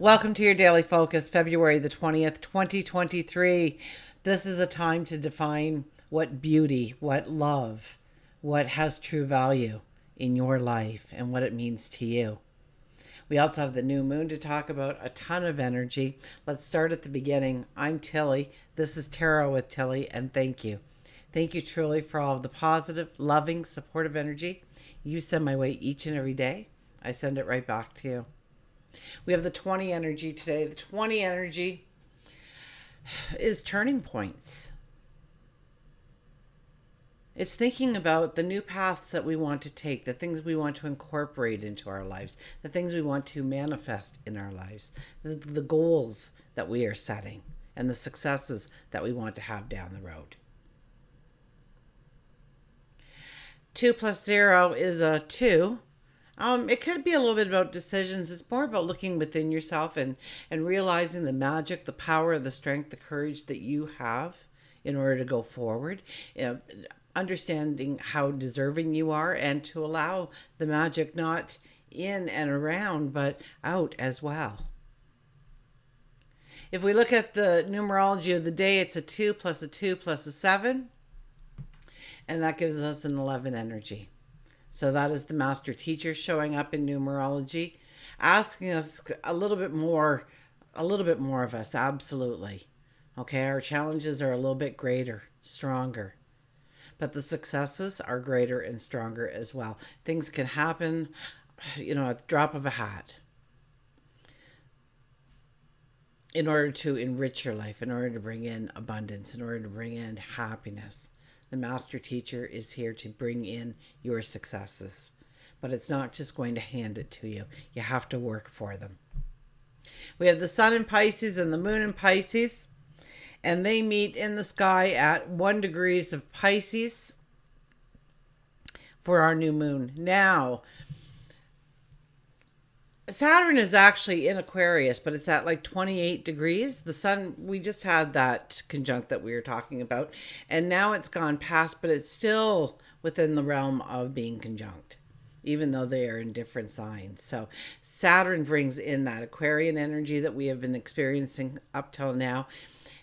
Welcome to your daily focus, February the 20th, 2023. This is a time to define what beauty, what love, what has true value in your life and what it means to you. We also have the new moon to talk about, a ton of energy. Let's start at the beginning. I'm Tilly. This is Tarot with Tilly, and thank you. Thank you truly for all of the positive, loving, supportive energy you send my way each and every day. I send it right back to you. We have the 20 energy today. The 20 energy is turning points. It's thinking about the new paths that we want to take, the things we want to incorporate into our lives, the things we want to manifest in our lives, the goals that we are setting, and the successes that we want to have down the road. 2 plus 0 is a 2. It could be a little bit about decisions. It's more about looking within yourself and realizing the magic, the power, the strength, the courage that you have in order to go forward. Understanding how deserving you are and to allow the magic not in and around, but out as well. If we look at the numerology of the day, it's a 2 plus a 2 plus a 7. And that gives us an 11 energy. So that is the master teacher showing up in numerology, asking us a little bit more of us, absolutely. Okay, our challenges are a little bit greater, stronger. But the successes are greater and stronger as well. Things can happen, at the drop of a hat. In order to enrich your life, in order to bring in abundance, in order to bring in happiness. The master teacher is here to bring in your successes. But it's not just going to hand it to you. You have to work for them. We have the sun in Pisces and the moon in Pisces. And they meet in the sky at 1 degrees of Pisces for our new moon. Now, Saturn is actually in Aquarius, but it's at like 28 degrees. The sun, we just had that conjunct that we were talking about, and now it's gone past, but it's still within the realm of being conjunct, even though they are in different signs. So Saturn brings in that Aquarian energy that we have been experiencing up till now.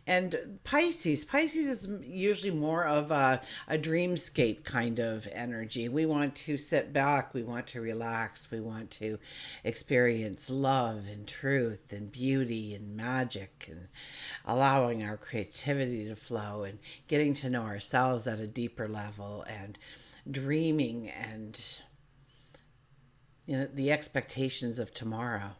And Pisces is usually more of a dreamscape kind of energy. We want to sit back, we want to relax, we want to experience love and truth and beauty and magic and allowing our creativity to flow and getting to know ourselves at a deeper level and dreaming and the expectations of tomorrow.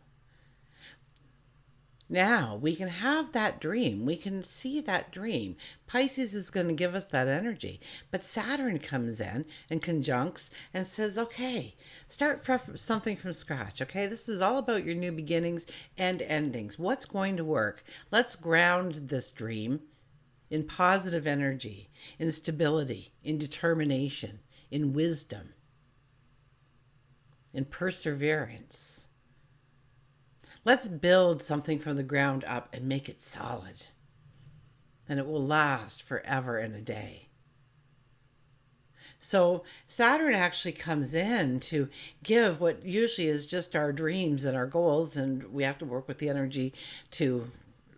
Now we can have that dream. We can see that dream. Pisces is going to give us that energy. But Saturn comes in and conjuncts and says, okay, start something from scratch. Okay, this is all about your new beginnings and endings. What's going to work? Let's ground this dream in positive energy, in stability, in determination, in wisdom, in perseverance. Let's build something from the ground up and make it solid. And it will last forever and a day. So Saturn actually comes in to give what usually is just our dreams and our goals. And we have to work with the energy to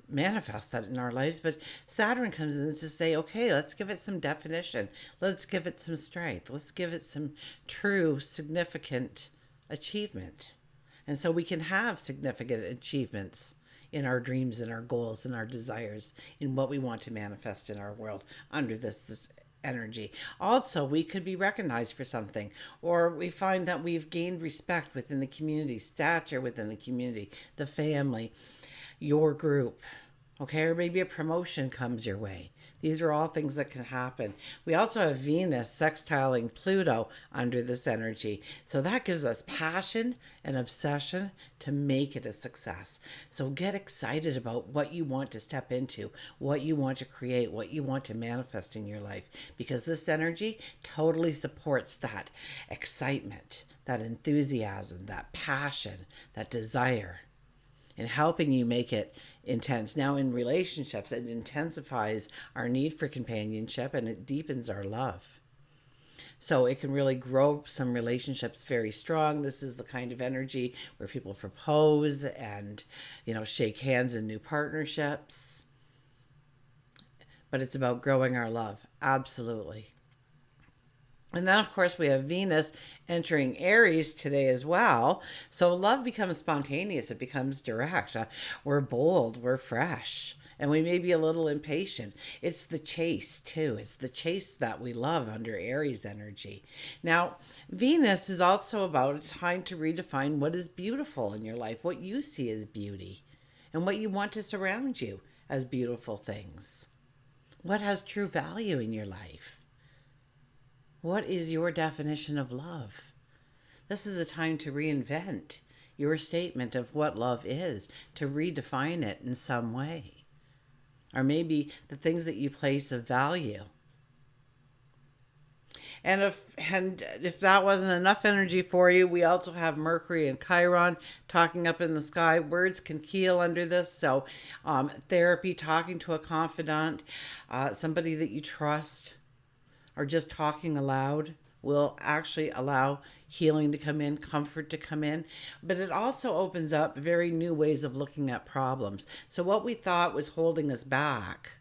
manifest that in our lives. But Saturn comes in to say, okay, let's give it some definition. Let's give it some strength. Let's give it some true, significant achievement. And so we can have significant achievements in our dreams and our goals and our desires in what we want to manifest in our world under this energy. Also, we could be recognized for something, or we find that we've gained respect within the community, stature within the community, the family, your group. Okay, or maybe a promotion comes your way. These are all things that can happen. We also have Venus sextiling Pluto under this energy. So that gives us passion and obsession to make it a success. So get excited about what you want to step into, what you want to create, what you want to manifest in your life. Because this energy totally supports that excitement, that enthusiasm, that passion, that desire, and helping you make it intense. Now in relationships, it intensifies our need for companionship and it deepens our love. So it can really grow some relationships very strong. This is the kind of energy where people propose and, shake hands in new partnerships. But it's about growing our love. Absolutely. And then, of course, we have Venus entering Aries today as well. So love becomes spontaneous, it becomes direct. We're bold, we're fresh, and we may be a little impatient. It's the chase, too. It's the chase that we love under Aries energy. Now, Venus is also about a time to redefine what is beautiful in your life, what you see as beauty, and what you want to surround you as beautiful things. What has true value in your life? What is your definition of love? This is a time to reinvent your statement of what love is, to redefine it in some way. Or maybe the things that you place of value. And if that wasn't enough energy for you, we also have Mercury and Chiron talking up in the sky. Words can heal under this. So therapy, talking to a confidant, somebody that you trust, or just talking aloud will actually allow healing to come in, comfort to come in. But it also opens up very new ways of looking at problems. So what we thought was holding us back,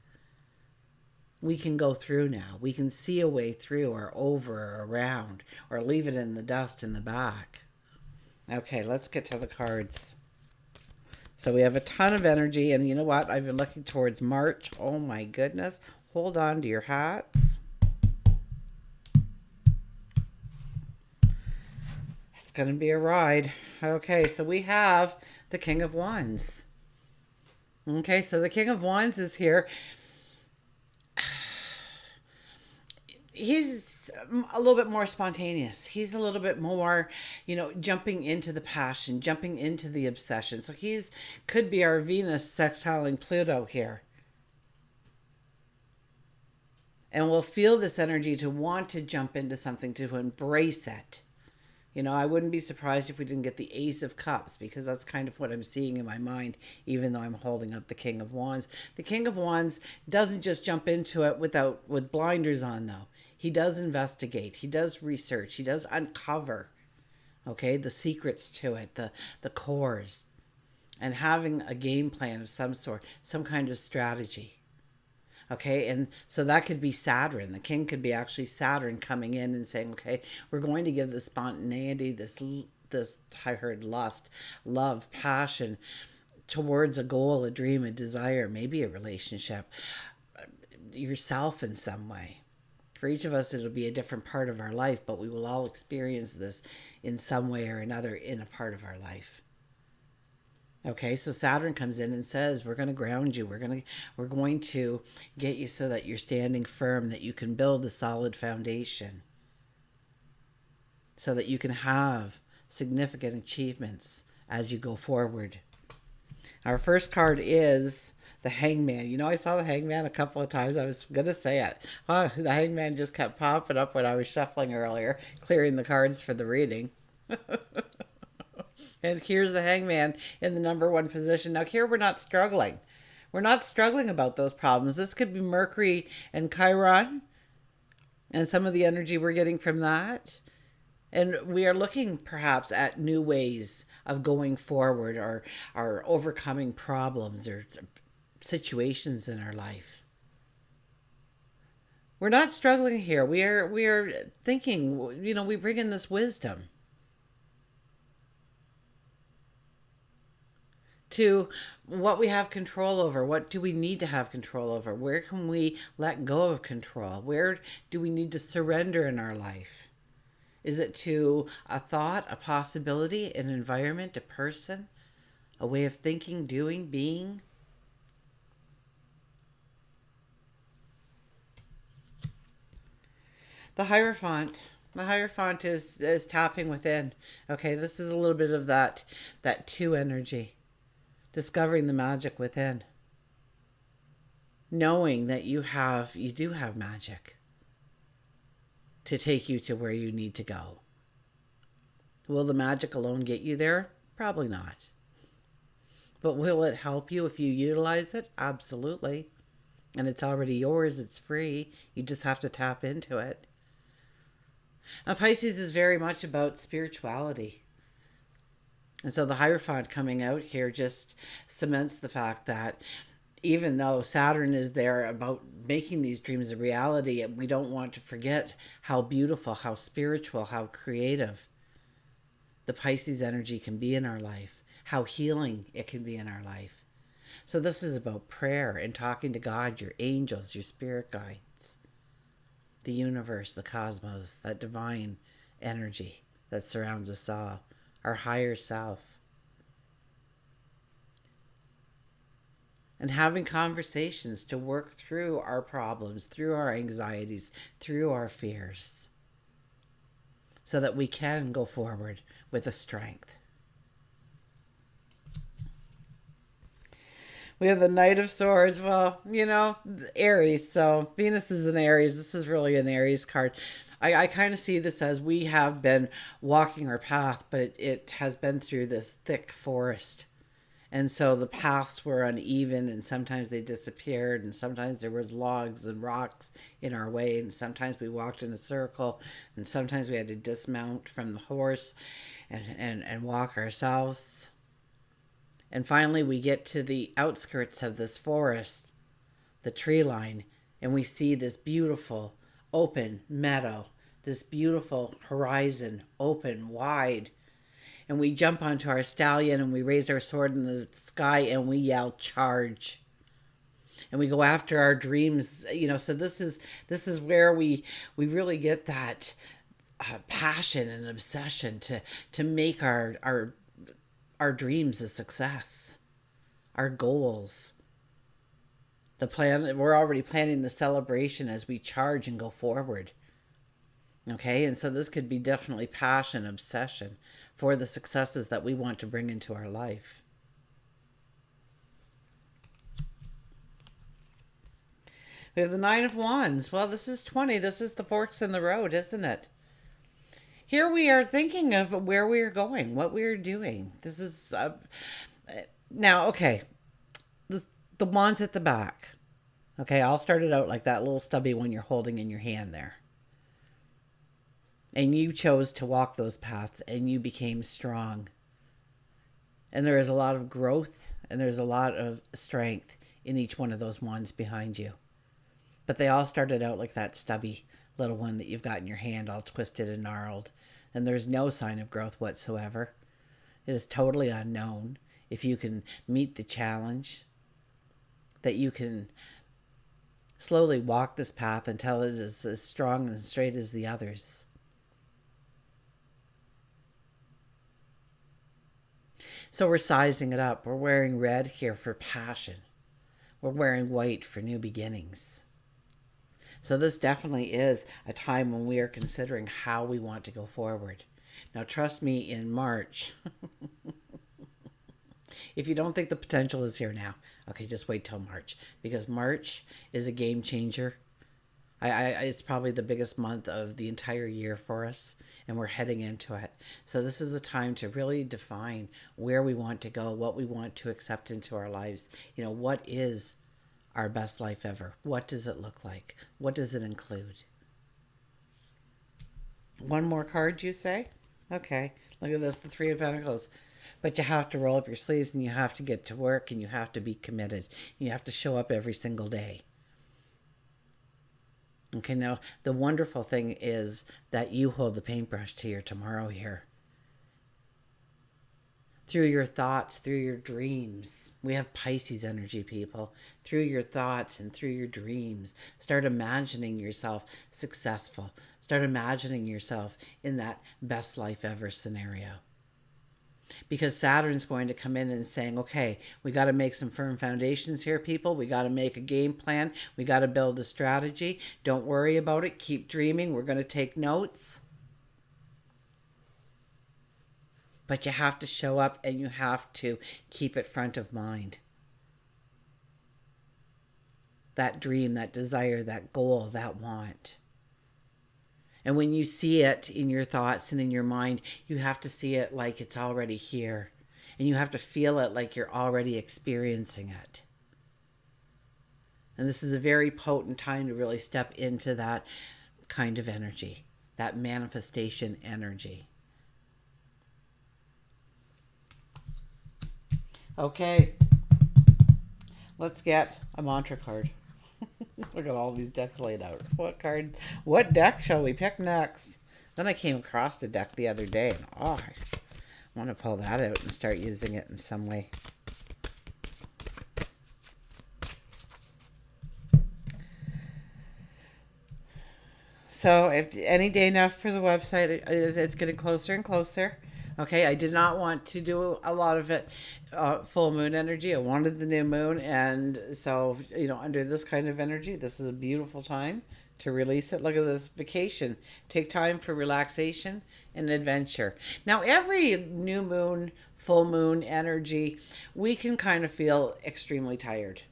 we can go through now. We can see a way through or over or around or leave it in the dust in the back. Okay, let's get to the cards. So we have a ton of energy, and you know what? I've been looking towards March. Oh my goodness. Hold on to your hats. Going to be a ride. Okay, so we have the King of Wands. Okay, so the King of Wands is here. He's a little bit more spontaneous. He's a little bit more, jumping into the passion, jumping into the obsession. So could be our Venus sextiling Pluto here. And we'll feel this energy to want to jump into something, to embrace it. I wouldn't be surprised if we didn't get the Ace of Cups, because that's kind of what I'm seeing in my mind, even though I'm holding up the King of Wands. The King of Wands doesn't just jump into it with blinders on, though. He does investigate. He does research. He does uncover, okay, the secrets to it, the cores, and having a game plan of some sort, some kind of strategy. Okay, and so that could be Saturn. The king could be actually Saturn coming in and saying, okay, we're going to give the spontaneity, this I heard lust, love, passion towards a goal, a dream, a desire, maybe a relationship, yourself in some way. For each of us, it'll be a different part of our life, but we will all experience this in some way or another in a part of our life. Okay, so Saturn comes in and says, we're going to ground you. We're going to get you so that you're standing firm, that you can build a solid foundation, so that you can have significant achievements as you go forward. Our first card is the Hangman. I saw the Hangman a couple of times. I was going to say it. Oh, the Hangman just kept popping up when I was shuffling earlier, clearing the cards for the reading. And here's the Hangman in the number one position. Now here we're not struggling. We're not struggling about those problems. This could be Mercury and Chiron and some of the energy we're getting from that. And we are looking perhaps at new ways of going forward, or overcoming problems or situations in our life. We're not struggling here. We are thinking, we bring in this wisdom to what we have control over. What do we need to have control over? Where can we let go of control? Where do we need to surrender in our life? Is it to a thought, a possibility, an environment, a person, a way of thinking, doing, being? The Hierophant. The Hierophant is tapping within. Okay, this is a little bit of that 2 energy. Discovering the magic within. Knowing that you do have magic to take you to where you need to go. Will the magic alone get you there? Probably not. But will it help you if you utilize it? Absolutely. And it's already yours. It's free. You just have to tap into it. Pisces is very much about spirituality. And so the Hierophant coming out here just cements the fact that even though Saturn is there about making these dreams a reality, we don't want to forget how beautiful, how spiritual, how creative the Pisces energy can be in our life, how healing it can be in our life. So this is about prayer and talking to God, your angels, your spirit guides, the universe, the cosmos, that divine energy that surrounds us all, our higher self. And having conversations to work through our problems, through our anxieties, through our fears, so that we can go forward with a strength. We have the Knight of Swords. Well, Aries. So Venus is an Aries. This is really an Aries card. I kind of see this as we have been walking our path, but it has been through this thick forest. And so the paths were uneven, and sometimes they disappeared, and sometimes there was logs and rocks in our way, and sometimes we walked in a circle, and sometimes we had to dismount from the horse and walk ourselves. And finally, we get to the outskirts of this forest, the tree line, and we see this beautiful open meadow, this beautiful horizon, open, wide. And we jump onto our stallion and we raise our sword in the sky and we yell, charge. And we go after our dreams, so this is where we really get that passion and obsession to make our dreams a success, our goals. We're already planning the celebration as we charge and go forward. Okay, and so this could be definitely passion, obsession for the successes that we want to bring into our life. We have the Nine of Wands. Well, this is 20. This is the forks in the road, isn't it? Here we are thinking of where we are going, what we are doing. This is now, okay, the wands at the back. Okay, I'll start it out like that little stubby one you're holding in your hand there. And you chose to walk those paths and you became strong. And there is a lot of growth and there's a lot of strength in each one of those wands behind you. But they all started out like that stubby little one that you've got in your hand, all twisted and gnarled. And there's no sign of growth whatsoever. It is totally unknown if you can meet the challenge, that you can slowly walk this path until it is as strong and straight as the others. So we're sizing it up. We're wearing red here for passion. We're wearing white for new beginnings. So this definitely is a time when we are considering how we want to go forward. Now, trust me, in March, if you don't think the potential is here now, okay, just wait till March, because March is a game changer. It's probably the biggest month of the entire year for us, and we're heading into it. So this is the time to really define where we want to go, what we want to accept into our lives. What is our best life ever? What does it look like? What does it include? One more card, you say? Okay, look at this, the Three of Pentacles. But you have to roll up your sleeves and you have to get to work and you have to be committed. You have to show up every single day. Okay, now the wonderful thing is that you hold the paintbrush to your tomorrow here. Through your thoughts, through your dreams. We have Pisces energy, people. Through your thoughts and through your dreams. Start imagining yourself successful. Start imagining yourself in that best life ever scenario. Because Saturn's going to come in and saying, okay, we got to make some firm foundations here, people. We got to make a game plan. We got to build a strategy. Don't worry about it. Keep dreaming. We're going to take notes. But you have to show up and you have to keep it front of mind. That dream, that desire, that goal, that want. And when you see it in your thoughts and in your mind, you have to see it like it's already here. And you have to feel it like you're already experiencing it. And this is a very potent time to really step into that kind of energy. that manifestation energy. Okay, let's get a mantra card. Look at all these decks laid out. What deck shall we pick next? Then I came across the deck the other day, and I want to pull that out and start using it in some way. So any day now for the website, it's getting closer and closer. Okay, I did not want to do a lot of it full moon energy. I wanted the new moon, and so under this kind of energy, this is a beautiful time to release it. Look at this vacation. Take time for relaxation and adventure. Now, every new moon, full moon energy, we can kind of feel extremely tired.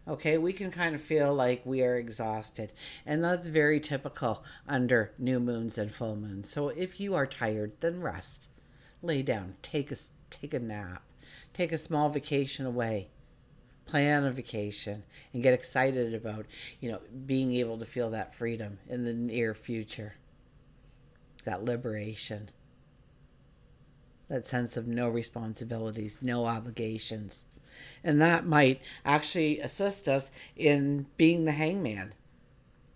Okay, we can kind of feel like we are exhausted, and that's very typical under new moons and full moons. So if you are tired, then rest, lay down, take a nap, take a small vacation away, plan a vacation, and get excited about being able to feel that freedom in the near future, that liberation, that sense of no responsibilities, no obligations. And that might actually assist us in being the hangman,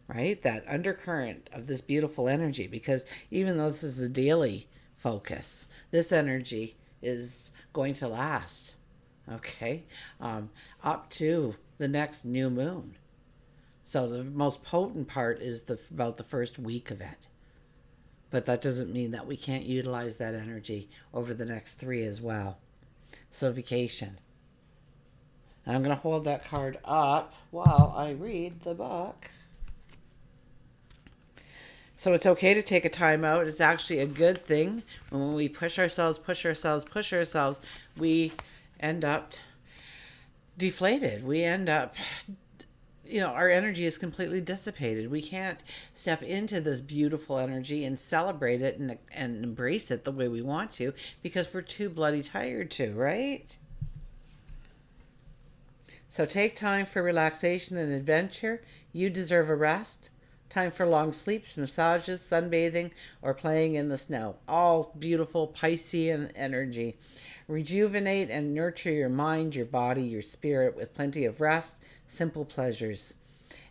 right? That undercurrent of this beautiful energy, because even though this is a daily focus, this energy is going to last, okay, up to the next new moon. So the most potent part is about the first week of it. But that doesn't mean that we can't utilize that energy over the next 3 as well. So vacation. And I'm going to hold that card up while I read the book. So it's okay to take a time out. It's actually a good thing. When we push ourselves, we end up deflated. We end up, our energy is completely dissipated. We can't step into this beautiful energy and celebrate it and embrace it the way we want to, because we're too bloody tired to, right? So take time for relaxation and adventure. You deserve a rest. Time for long sleeps, massages, sunbathing, or playing in the snow. All beautiful Piscean energy. Rejuvenate and nurture your mind, your body, your spirit with plenty of rest, simple pleasures.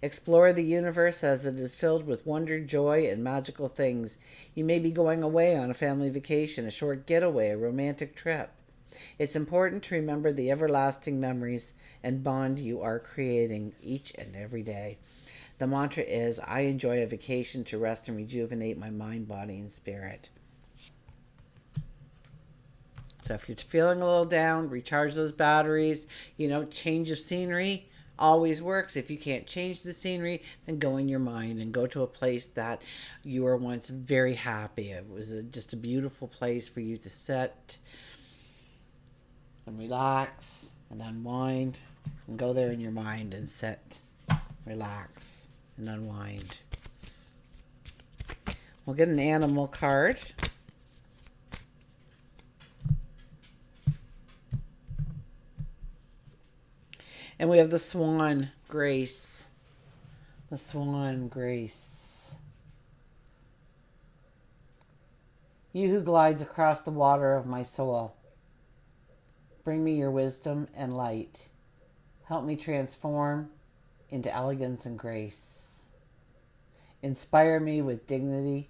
Explore the universe as it is filled with wonder, joy, and magical things. You may be going away on a family vacation, a short getaway, a romantic trip. It's important to remember the everlasting memories and bond you are creating each and every day. The mantra is, I enjoy a vacation to rest and rejuvenate my mind, body, and spirit. So if you're feeling a little down, recharge those batteries. Change of scenery always works. If you can't change the scenery, then go in your mind and go to a place that you were once very happy. It was just a beautiful place for you to sit and relax and unwind, and go there in your mind and sit, relax, and unwind. We'll get an animal card. And we have the Swan Grace. The Swan Grace. You who glides across the water of my soul, bring me your wisdom and light. Help me transform into elegance and grace. Inspire me with dignity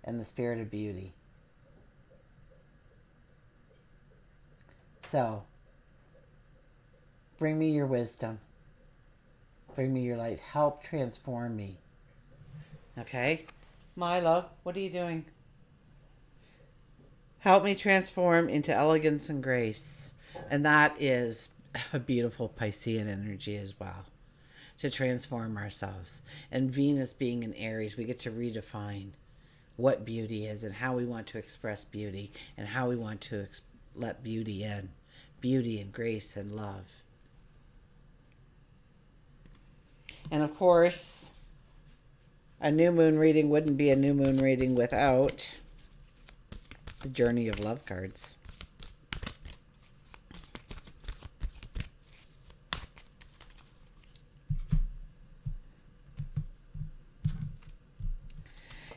and the spirit of beauty. So, bring me your wisdom. Bring me your light. Help transform me. Okay? Milo, what are you doing? Help me transform into elegance and grace. And that is a beautiful Piscean energy as well. To transform ourselves. And Venus being in Aries, we get to redefine what beauty is and how we want to express beauty and how we want to let beauty in. Beauty and grace and love. And of course, a new moon reading wouldn't be a new moon reading without the Journey of Love cards.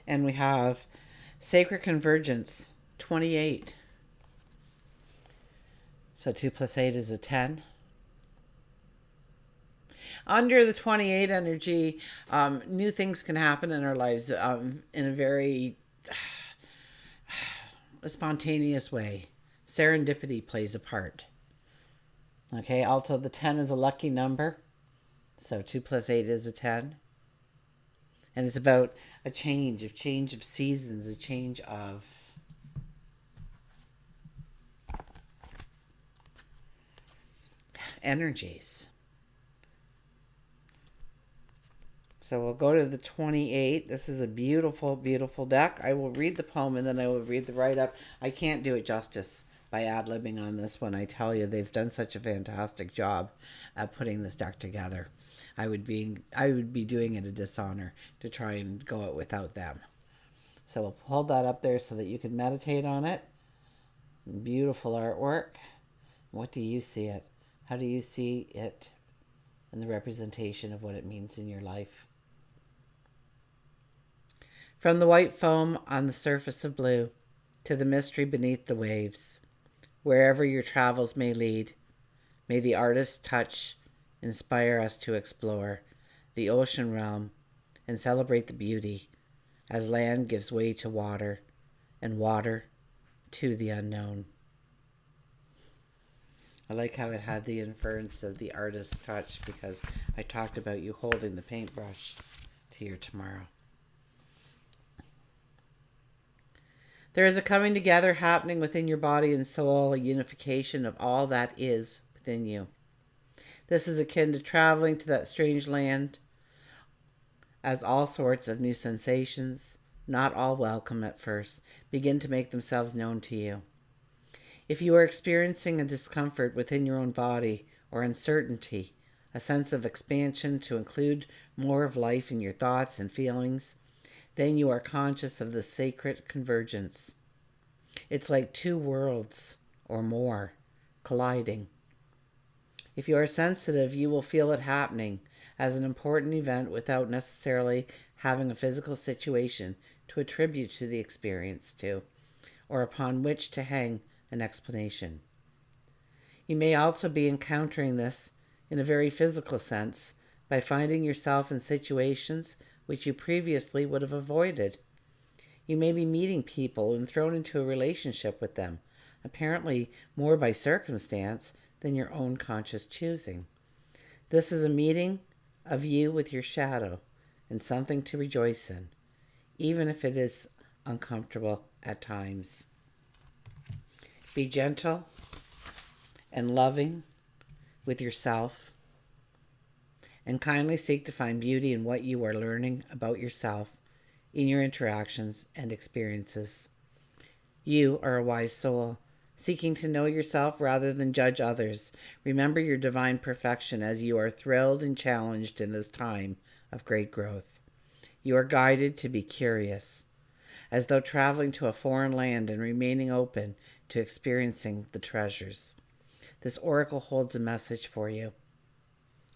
And we have Sacred Convergence, 28. So 2 plus 8 is a 10. Under the 28 energy, new things can happen in our lives in a very spontaneous way. Serendipity plays a part. Okay, also the 10 is a lucky number. So 2 plus 8 is a 10. And it's about a change of seasons, a change of energies. So we'll go to the 28. This is a beautiful, beautiful deck. I will read the poem and then I will read the write-up. I can't do it justice by ad-libbing on this one. I tell you, they've done such a fantastic job at putting this deck together. I would be doing it a dishonor to try and go it without them. So we'll hold that up there so that you can meditate on it. Beautiful artwork. What do you see it? How do you see it and the representation of what it means in your life? From the white foam on the surface of blue to the mystery beneath the waves, wherever your travels may lead, may the artist's touch inspire us to explore the ocean realm and celebrate the beauty as land gives way to water and water to the unknown. I like how it had the inference of the artist's touch because I talked about you holding the paintbrush to your tomorrow. There is a coming together happening within your body and soul, a unification of all that is within you. This is akin to traveling to that strange land, as all sorts of new sensations, not all welcome at first, begin to make themselves known to you. If you are experiencing a discomfort within your own body or uncertainty, a sense of expansion to include more of life in your thoughts and feelings, then you are conscious of the sacred convergence. It's like two worlds or more colliding. If you are sensitive, you will feel it happening as an important event without necessarily having a physical situation to attribute to the experience to, or upon which to hang an explanation. You may also be encountering this in a very physical sense by finding yourself in situations which you previously would have avoided. You may be meeting people and thrown into a relationship with them, apparently more by circumstance than your own conscious choosing. This is a meeting of you with your shadow and something to rejoice in, even if it is uncomfortable at times. Be gentle and loving with yourself and kindly seek to find beauty in what you are learning about yourself in your interactions and experiences. You are a wise soul, seeking to know yourself rather than judge others. Remember your divine perfection as you are thrilled and challenged in this time of great growth. You are guided to be curious, as though traveling to a foreign land and remaining open to experiencing the treasures. This oracle holds a message for you.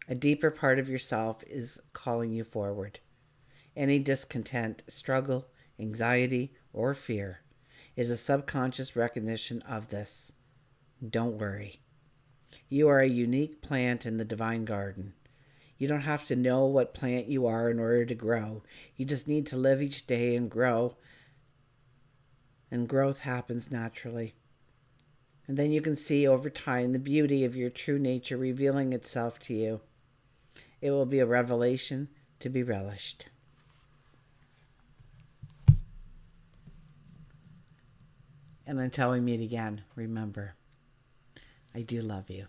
A deeper part of yourself is calling you forward. Any discontent, struggle, anxiety, or fear is a subconscious recognition of this. Don't worry. You are a unique plant in the divine garden. You don't have to know what plant you are in order to grow. You just need to live each day and grow. And growth happens naturally. And then you can see over time the beauty of your true nature revealing itself to you. It will be a revelation to be relished. And until we meet again, remember, I do love you.